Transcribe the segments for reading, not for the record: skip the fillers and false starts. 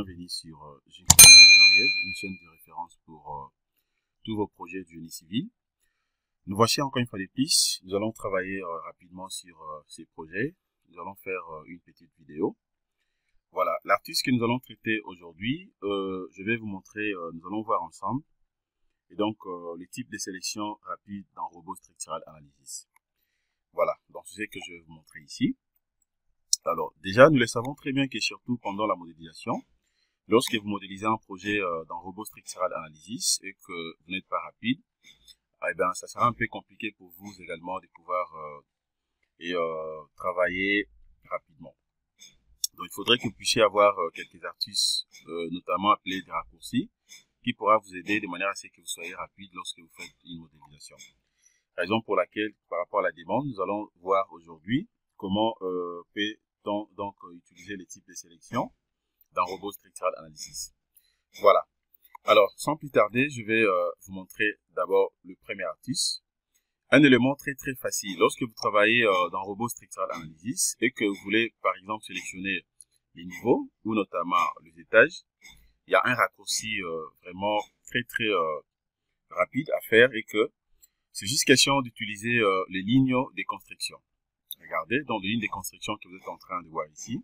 bienvenue sur Génie Tutoriel, une chaîne de référence pour tous vos projets de génie civil. Nous voici encore une fois de plus. Nous allons travailler rapidement sur ces projets. Nous allons faire une petite vidéo. Voilà, l'artiste que nous allons traiter aujourd'hui, je vais vous montrer, nous allons voir ensemble. Et donc, le type de sélection rapide dans Robot Structural Analysis. Voilà, donc c'est ce que je vais vous montrer ici. Alors, déjà, nous le savons très bien que surtout pendant la modélisation, lorsque vous modélisez un projet dans Robot Structural Analysis et que vous n'êtes pas rapide, eh bien, ça sera un peu compliqué pour vous également de pouvoir travailler rapidement. Donc, il faudrait que vous puissiez avoir quelques astuces, notamment appelées des raccourcis, qui pourra vous aider de manière à ce que vous soyez rapide lorsque vous faites une modélisation. Raison pour laquelle, par rapport à la demande, nous allons voir aujourd'hui comment peut-on donc utiliser les types de sélection dans Robot Structural Analysis. Voilà. Alors, sans plus tarder, je vais vous montrer d'abord le premier astuce. Un élément très facile. Lorsque vous travaillez dans Robot Structural Analysis et que vous voulez, par exemple, sélectionner les niveaux ou notamment les étages, il y a un raccourci vraiment très rapide à faire et que c'est juste question d'utiliser les lignes de construction. Regardez, dans les lignes de construction que vous êtes en train de voir ici,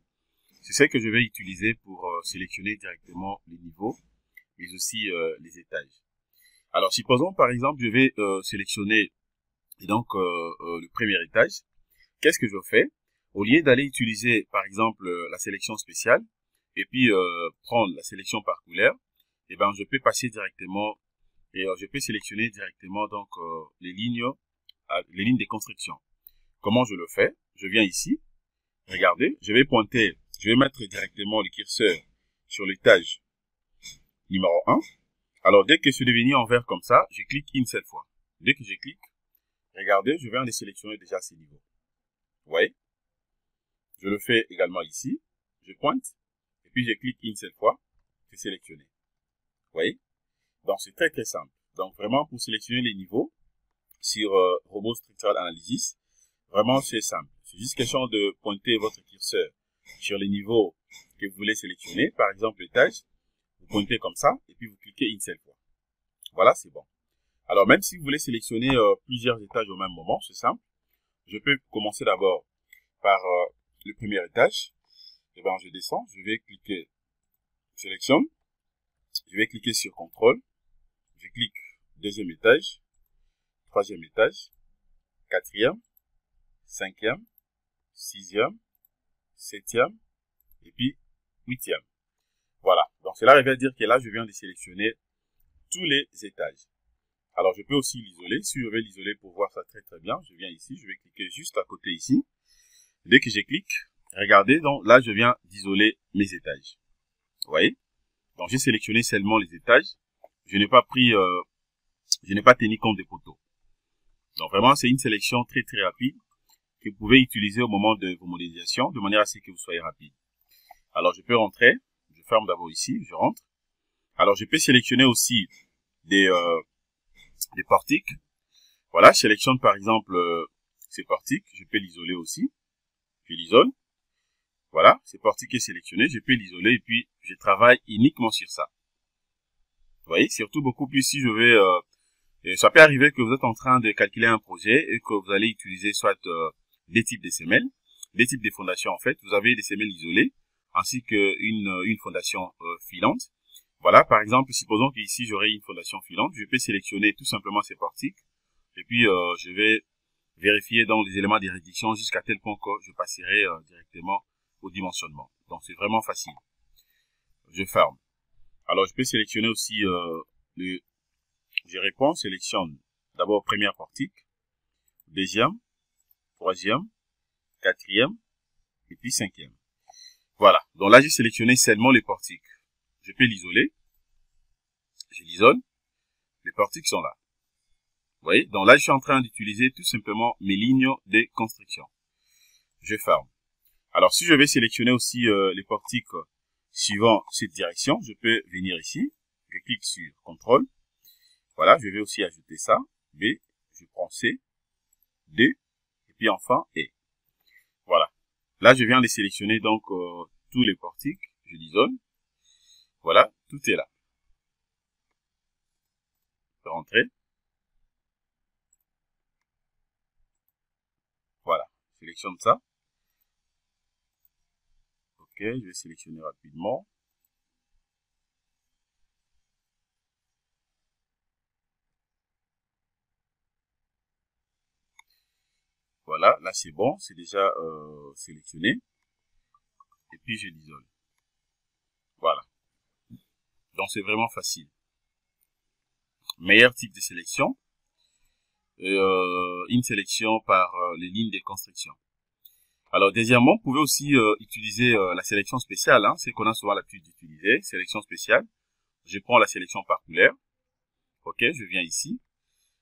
c'est ce que je vais utiliser pour sélectionner directement les niveaux, mais aussi les étages. Alors, supposons par exemple, je vais sélectionner et donc le premier étage. Qu'est-ce que je fais? Au lieu d'aller utiliser par exemple la sélection spéciale et puis prendre la sélection par couleur, eh ben je peux passer directement et je peux sélectionner directement donc les lignes de construction. Comment je le fais? Je viens ici, regardez, je vais mettre directement le curseur sur l'étage numéro 1. Alors dès que c'est devenu en vert comme ça, je clique une seule fois. Dès que je clique, regardez, je viens de sélectionner déjà ces niveaux. Vous voyez? Je le fais également ici, je pointe, et puis je clique une seule fois, c'est sélectionné. Vous voyez? Donc c'est très simple. Donc vraiment pour sélectionner les niveaux sur Robot Structural Analysis, vraiment c'est simple. C'est juste question de pointer votre curseur sur les niveaux que vous voulez sélectionner. Par exemple l'étage, vous pointez comme ça et puis vous cliquez une seule fois. Voilà, c'est bon. Alors même si vous voulez sélectionner plusieurs étages au même moment, c'est simple. Je peux commencer d'abord par le premier étage. Et bien je descends, je vais cliquer sélectionne. Je vais cliquer sur contrôle. Je clique deuxième étage, troisième étage, quatrième, cinquième, sixième, septième et puis huitième. Voilà. Donc cela veut dire que là, je viens de sélectionner tous les étages. Alors je peux aussi l'isoler. Si je veux l'isoler pour voir ça très bien, je viens ici, je vais cliquer juste à côté ici. Dès que je clique, regardez, donc là, je viens d'isoler mes étages. Vous voyez? Donc j'ai sélectionné seulement les étages. Je n'ai pas pris, je n'ai pas tenu compte des poteaux. Donc vraiment, c'est une sélection très rapide que vous pouvez utiliser au moment de vos modélisations, de manière à ce que vous soyez rapide. Alors, je peux rentrer. Je ferme d'abord ici, je rentre. Alors, je peux sélectionner aussi des portiques. Voilà, je sélectionne par exemple ces portiques. Je peux l'isoler aussi. Je l'isole. Voilà, ces portiques est sélectionné. Je peux l'isoler et puis je travaille uniquement sur ça. Vous voyez, surtout beaucoup plus si je vais... ça peut arriver que vous êtes en train de calculer un projet et que vous allez utiliser soit des types de semelles, des types de fondations en fait. Vous avez des semelles isolées ainsi qu'une fondation filante. Voilà, par exemple, supposons qu'ici j'aurai une fondation filante. Je peux sélectionner tout simplement ces portiques et puis je vais vérifier dans les éléments de réduction jusqu'à tel point que je passerai directement au dimensionnement. Donc c'est vraiment facile. Je ferme. Alors je peux sélectionner aussi je réponds, sélectionne d'abord première portique, deuxième, troisième, quatrième et puis cinquième. Voilà. Donc là, j'ai sélectionné seulement les portiques. Je peux l'isoler. Je l'isole. Les portiques sont là. Vous voyez? Donc là, je suis en train d'utiliser tout simplement mes lignes de construction. Je ferme. Alors, si je vais sélectionner aussi les portiques suivant cette direction, je peux venir ici. Je clique sur CTRL. Voilà, je vais aussi ajouter ça. B, je prends C, D, et puis enfin E. Voilà. Là, je viens de sélectionner donc tous les portiques. Je l'isole. Voilà, tout est là. Je peux rentrer. Voilà, je sélectionne ça. Ok, je vais sélectionner rapidement. Voilà, là c'est bon, c'est déjà sélectionné. Et puis je l'isole. Voilà. Donc c'est vraiment facile. Meilleur type de sélection. Une sélection par les lignes de construction. Alors deuxièmement, vous pouvez aussi utiliser la sélection spéciale, hein, c'est qu'on a souvent l'habitude d'utiliser, sélection spéciale. Je prends la sélection par couleur. Ok, je viens ici.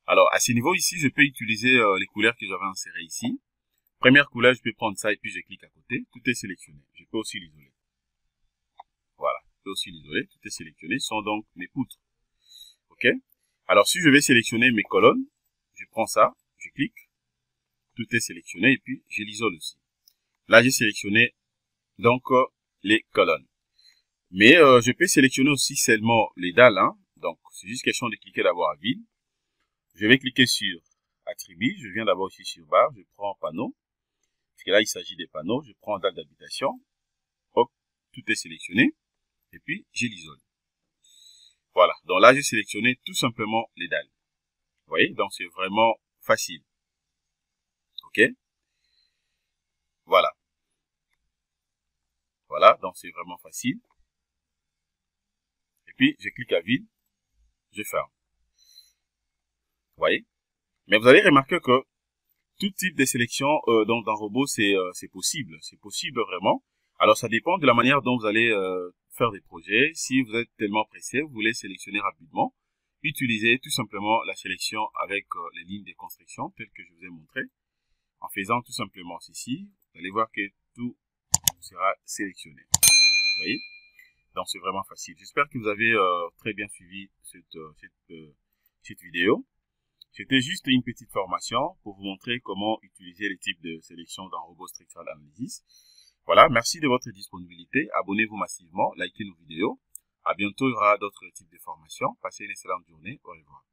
Alors à ce niveau ici, je peux utiliser les couleurs que j'avais insérées ici. Première couleur, je peux prendre ça et puis je clique à côté. Tout est sélectionné. Je peux aussi l'isoler. Voilà, je peux aussi l'isoler. Tout est sélectionné. Ce sont donc mes poutres. Ok. Alors si je vais sélectionner mes colonnes, je prends ça, je clique. Tout est sélectionné et puis je l'isole aussi. Là, j'ai sélectionné donc les colonnes. Mais je peux sélectionner aussi seulement les dalles. Hein. Donc, c'est juste question de cliquer d'abord à vide. Je vais cliquer sur attribut. Je viens d'abord ici sur barre. Je prends panneau. Parce que là, il s'agit des panneaux. Je prends dalle d'habitation. Hop, tout est sélectionné. Et puis, je l'isole. Voilà. Donc là, j'ai sélectionné tout simplement les dalles. Vous voyez? Donc, c'est vraiment facile. OK? Voilà. Voilà. Donc, c'est vraiment facile. Et puis, je clique à vide. Je ferme. Vous voyez? Mais vous allez remarquer que tout type de sélection dans Robot, c'est possible. C'est possible vraiment. Alors, ça dépend de la manière dont vous allez faire des projets. Si vous êtes tellement pressé, vous voulez sélectionner rapidement, utilisez tout simplement la sélection avec les lignes de construction telles que je vous ai montré. En faisant tout simplement ceci, vous allez voir que tout sera sélectionné. Vous voyez? Donc, c'est vraiment facile. J'espère que vous avez très bien suivi cette vidéo. C'était juste une petite formation pour vous montrer comment utiliser les types de sélection dans Robot Structural Analysis. Voilà, merci de votre disponibilité. Abonnez-vous massivement, likez nos vidéos. À bientôt, il y aura d'autres types de formations. Passez une excellente journée. Au revoir.